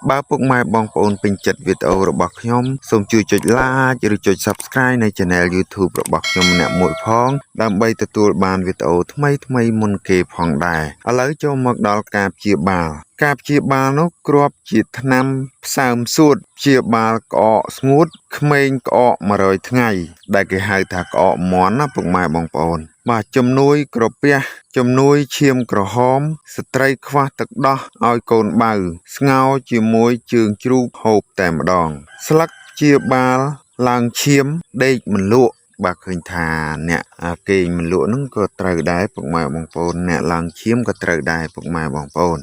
បើពុកម៉ែបងប្អូនពេញចិត្តវីដេអូរបស់ខ្ញុំសូមជួយចុច like ឬចុច Subscribe នៅ Channel YouTube របស់ខ្ញុំម្នាក់មួយផងដើម្បីទទួលបានវីដេអូថ្មីៗមុនគេផងដែរឥឡូវចូលមកដល់ការព្យាបាលនោះគ្រាប់ជាថ្នាំផ្សើមសួតព្យាបាលក្អកស្ងួតក្មេងក្អក100ថ្ងៃដែលគេហៅថាក្អកមាន់ណាពុកម៉ែបងប្អូនបាទជំនួយក្រពះជំនួយឈាមក្រហមស្ត្រីខ្វះទឹកដោះឲ្យកូនបៅស្ងោរជាមួយជើងជ្រូកហូបតែម្ដងស្លឹកព្យាបាលឡើងឈាមដេកមិនលក់បាទឃើញថាអ្នកគេងមិនលក់ហ្នឹងក៏ត្រូវដែរពុកម៉ែបងប្អូនអ្នកឡើងឈាមក៏ត្រូវដែរពុកម៉ែបងប្អូន